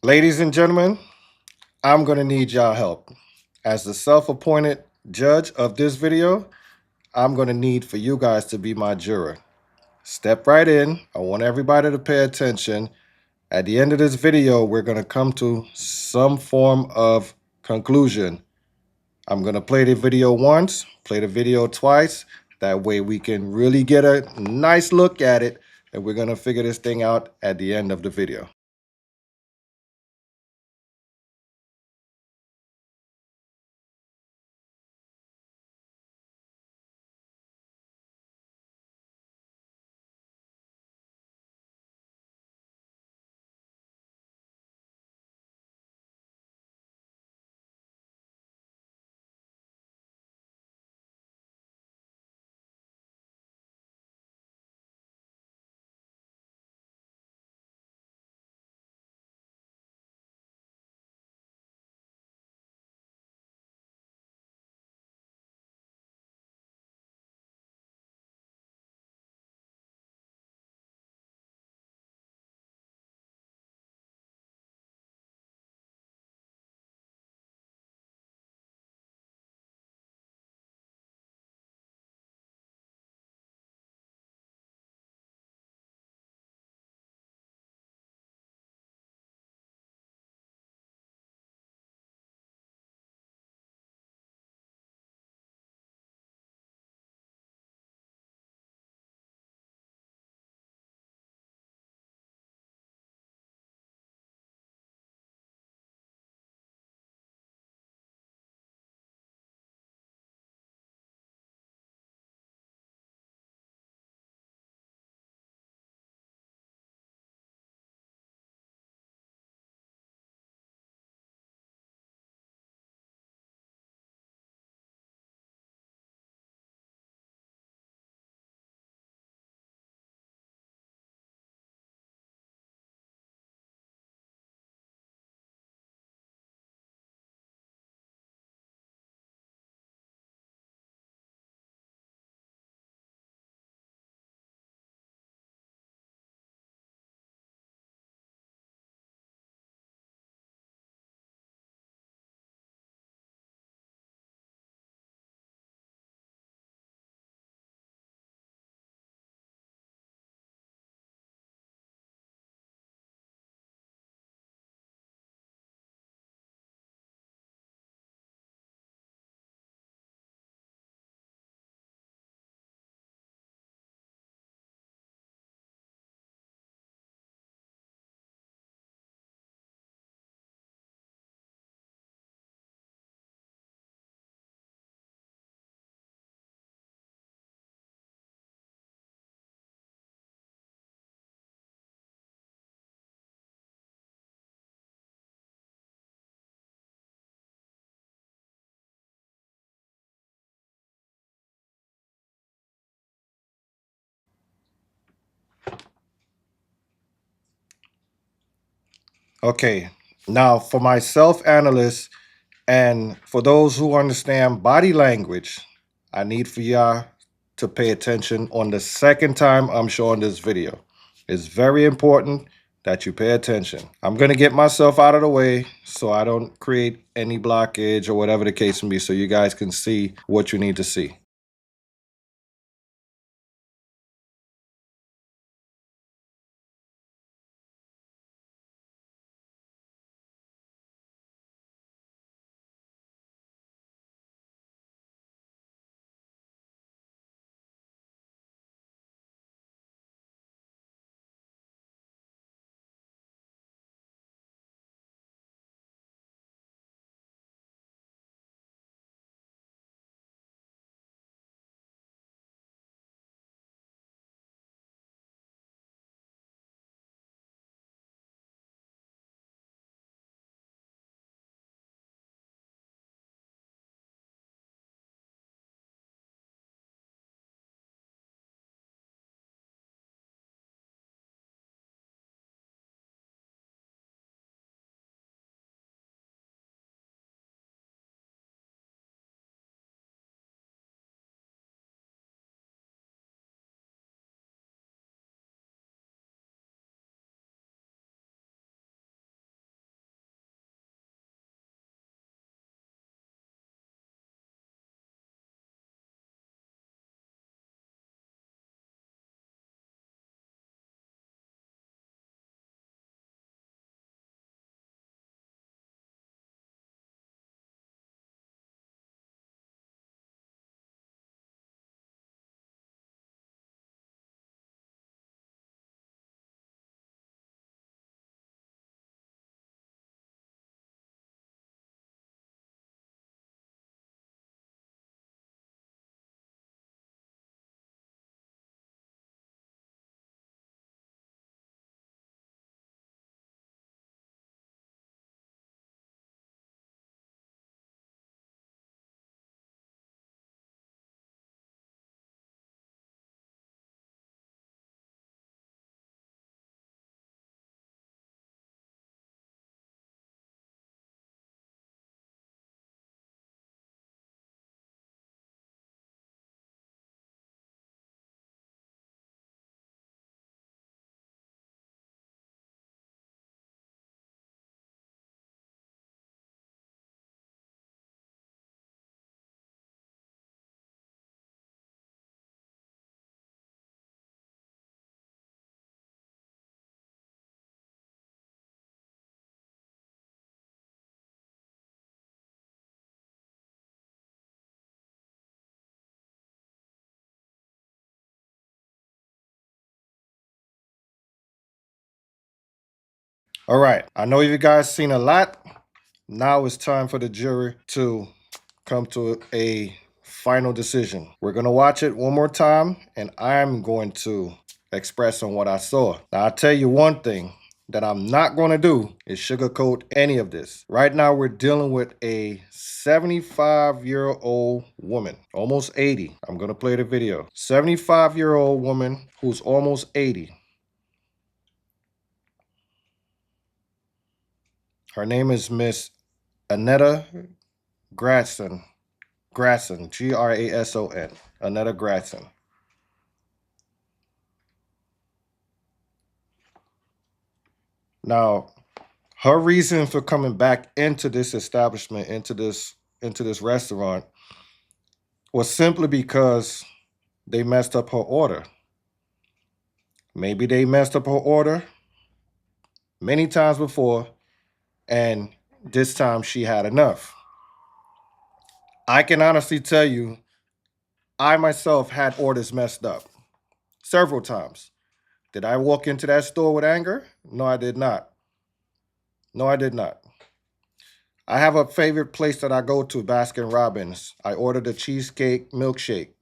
Ladies and gentlemen, I'm going to need y'all help. As the self-appointed judge of this video, I'm going to need for you guys to be my juror. Step right in. I want everybody to pay attention. At the end of this video, we're going to come to some form of conclusion. I'm going to play the video once, play the video twice. That way we can really get a nice look at it, and we're going to figure this thing out at the end of the video. Okay, now for my self-analyst and for those who understand body language, I need for y'all to pay attention on the second time I'm showing this video. It's very important that you pay attention. I'm going to get myself out of the way so I don't create any blockage or whatever the case may be so you guys can see what you need to see. All right, I know you guys seen a lot. Now it's time for the jury to come to a final decision. We're gonna watch it one more time, and I'm going to express on what I saw. Now, I'll tell you one thing that I'm not gonna do is sugarcoat any of this. Right now, we're dealing with a 75-year-old woman, almost 80. I'm gonna play the video. 75-year-old woman who's almost 80. Her name is Miss Annetta Grasson, Grasson, Annetta Grasson. Now, her reason for coming back into this establishment, into this restaurant, was simply because they messed up her order. Maybe they messed up her order many times before, and this time she had enough. I can honestly tell you, I myself had orders messed up several times. Did I walk into that store with anger? No, I did not. No, I did not. I have a favorite place that I go to, Baskin Robbins. I ordered a cheesecake milkshake,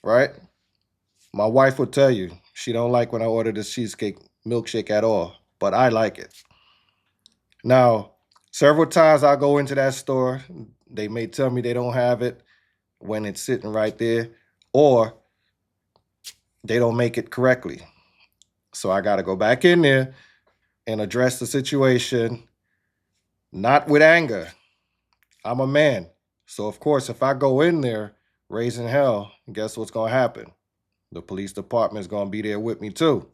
right? My wife will tell you she don't like when I order the cheesecake milkshake at all, but I like it. Now, several times I go into that store, they may tell me they don't have it when it's sitting right there, or they don't make it correctly. So I got to go back in there and address the situation, not with anger. I'm a man. So, of course, if I go in there raising hell, guess what's going to happen? The police department is going to be there with me too.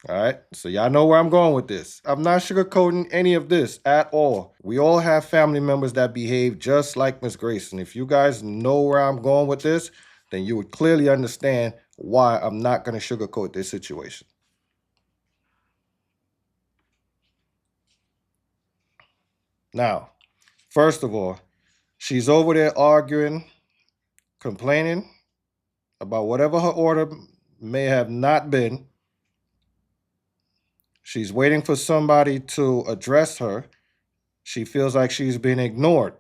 All right. So y'all know where I'm going with this. I'm not sugarcoating any of this at all. We all have family members that behave just like Miss Grayson. If you guys know where I'm going with this, then you would clearly understand why I'm not going to sugarcoat this situation. Now, first of all, she's over there arguing, complaining about whatever her order may have not been. She's waiting for somebody to address her. She feels like she's being ignored.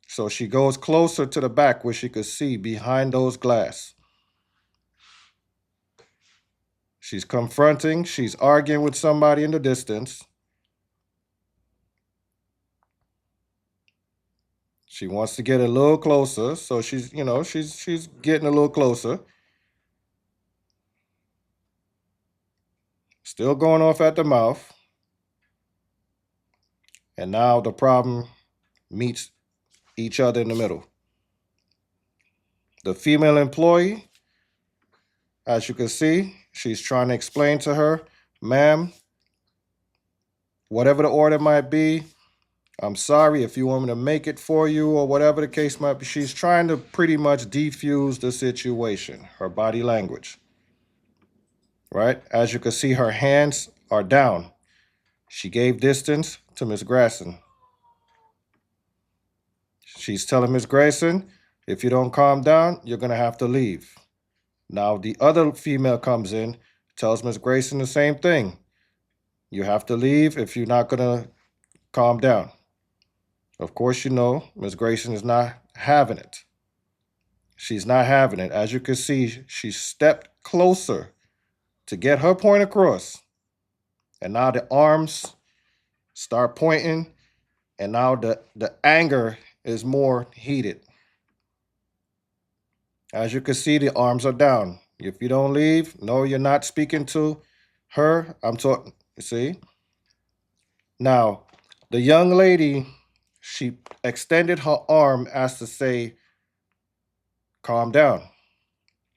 So she goes closer to the back where she could see behind those glass. She's confronting, she's arguing with somebody in the distance. She wants to get a little closer, so she's getting a little closer. Still going off at the mouth. And now the problem meets each other in the middle. The female employee, as you can see, she's trying to explain to her, ma'am, whatever the order might be, I'm sorry if you want me to make it for you or whatever the case might be. She's trying to pretty much defuse the situation, her body language. Right? As you can see, her hands are down. She gave distance to Miss Grayson. She's telling Miss Grayson, if you don't calm down, you're going to have to leave. Now, the other female comes in, tells Miss Grayson the same thing. You have to leave if you're not going to calm down. Of course, you know, Miss Grayson is not having it. She's not having it. As you can see, she stepped closer to get her point across. And now the arms start pointing, and now the anger is more heated. As you can see, the arms are down. If you don't leave, no, you're not speaking to her. I'm talking, you see? Now, the young lady, she extended her arm as to say, calm down.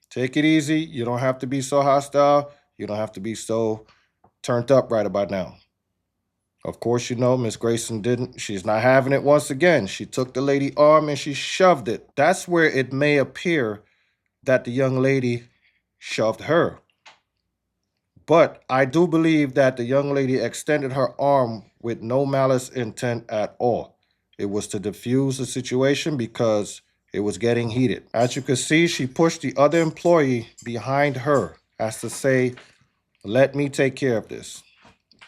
Take it easy. You don't have to be so hostile. You don't have to be so turned up right about now. Of course, you know, Miss Grayson didn't. She's not having it once again. She took the lady's arm and she shoved it. That's where it may appear that the young lady shoved her. But I do believe that the young lady extended her arm with no malice intent at all. It was to diffuse the situation because it was getting heated. As you can see, she pushed the other employee behind her as to say, Let me take care of this.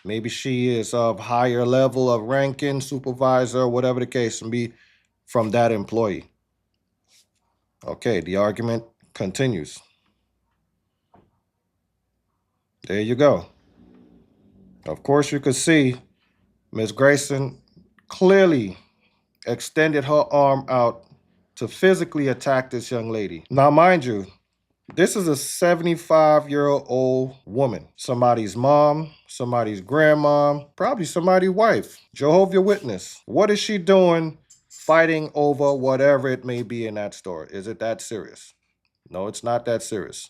Maybe she is of higher level of ranking, supervisor, whatever the case may be, from that employee. Okay, the argument continues. There you go. Of course, you could see Ms. Grayson clearly extended her arm out to physically attack this young lady. Now, mind you, this is a 75-year-old woman, somebody's mom, somebody's grandmom, probably somebody's wife, Jehovah's Witness. What is she doing fighting over whatever it may be in that store? Is it that serious? No, it's not that serious.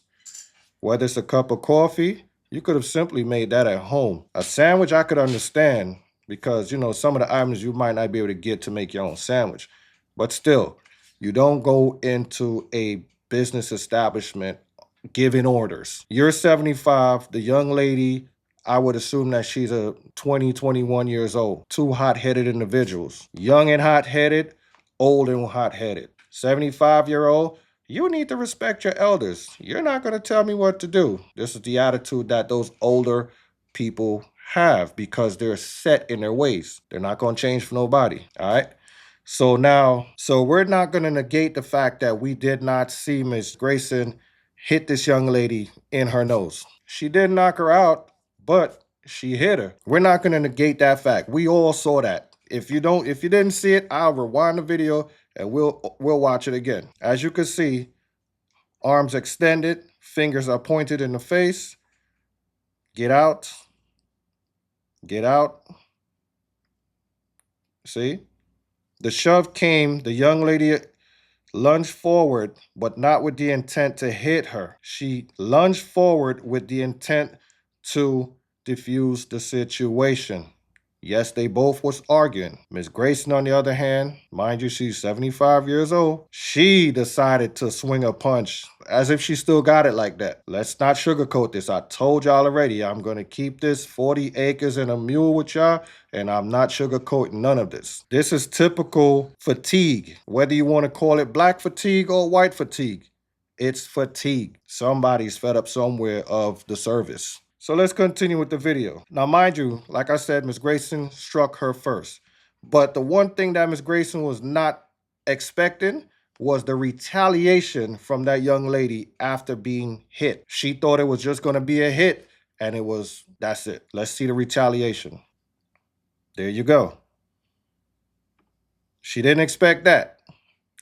Whether it's a cup of coffee, you could have simply made that at home. A sandwich, I could understand because, some of the items you might not be able to get to make your own sandwich. But still, you don't go into a business establishment giving orders. You're 75, the young lady, I would assume that she's a 20, 21 years old. Two hot-headed individuals. Young and hot-headed, old and hot-headed. 75-year-old, you need to respect your elders. You're not going to tell me what to do. This is the attitude that those older people have because they're set in their ways. They're not going to change for nobody. All right. So we're not going to negate the fact that we did not see Ms. Grayson hit this young lady in her nose. She did knock her out, but she hit her. We're not going to negate that fact. We all saw that. If you didn't see it, I'll rewind the video and we'll watch it again. As you can see, arms extended, fingers are pointed in the face. Get out. Get out. See? The shove came, the young lady lunged forward, but not with the intent to hit her. She lunged forward with the intent to diffuse the situation. Yes, they both was arguing. Miss Grayson, on the other hand, mind you, she's 75 years old. She decided to swing a punch as if she still got it like that. Let's not sugarcoat this. I told y'all already, I'm going to keep this 40 acres and a mule with y'all, and I'm not sugarcoating none of this. This is typical fatigue, whether you want to call it black fatigue or white fatigue. It's fatigue. Somebody's fed up somewhere of the service. So let's continue with the video. Now, mind you, like I said, Ms. Grayson struck her first. But the one thing that Ms. Grayson was not expecting was the retaliation from that young lady after being hit. She thought it was just going to be a hit, and that's it. Let's see the retaliation. There you go. She didn't expect that.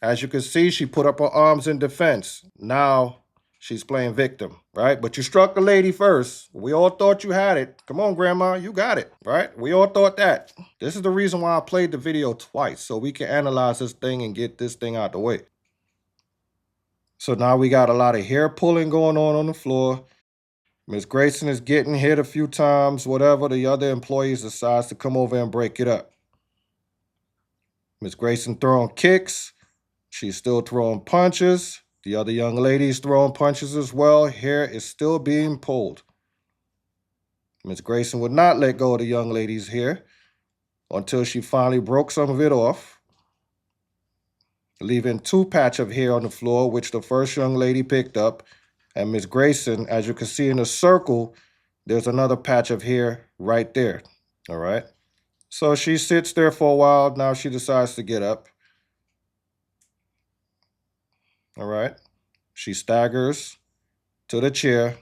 As you can see, she put up her arms in defense. Now she's playing victim, right? But you struck the lady first. We all thought you had it. Come on, Grandma, you got it, right? We all thought that. This is the reason why I played the video twice, so we can analyze this thing and get this thing out the way. So now we got a lot of hair pulling going on the floor. Ms. Grayson is getting hit a few times, whatever. The other employees decides to come over and break it up. Ms. Grayson throwing kicks. She's still throwing punches. The other young lady's throwing punches as well. Hair is still being pulled. Ms. Grayson would not let go of the young lady's hair until she finally broke some of it off, leaving 2 patches of hair on the floor, which the first young lady picked up. And Ms. Grayson, as you can see in the circle, there's another patch of hair right there. All right. So she sits there for a while. Now she decides to get up. All right. She staggers to the chair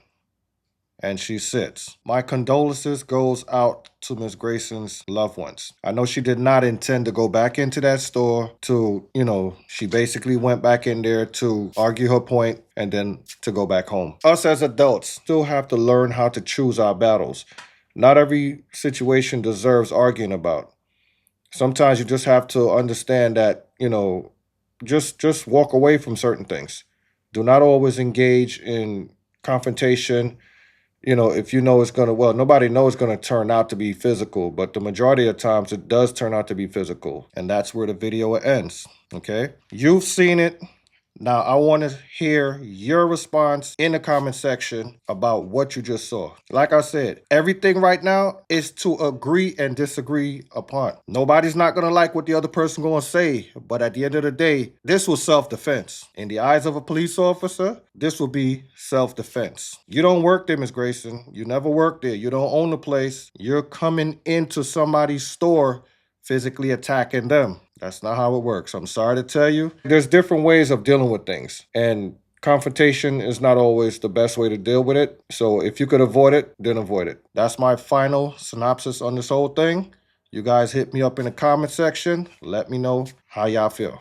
and she sits. My condolences goes out to Ms. Grayson's loved ones. I know she did not intend to go back into that store to, she basically went back in there to argue her point and then to go back home. Us as adults still have to learn how to choose our battles. Not every situation deserves arguing about. Sometimes you just have to understand that, just walk away from certain things. Do not always engage in confrontation. If it's going to, nobody knows it's going to turn out to be physical, but the majority of times it does turn out to be physical. And that's where the video ends. Okay. You've seen it. Now, I want to hear your response in the comment section about what you just saw. Like I said, everything right now is to agree and disagree upon. Nobody's not going to like what the other person going to say, but at the end of the day, this was self-defense. In the eyes of a police officer, this will be self-defense. You don't work there, Ms. Grayson. You never worked there. You don't own the place. You're coming into somebody's store physically attacking them. That's not how it works. I'm sorry to tell you. There's different ways of dealing with things, and confrontation is not always the best way to deal with it. So if you could avoid it, then avoid it. That's my final synopsis on this whole thing. You guys hit me up in the comment section. Let me know how y'all feel.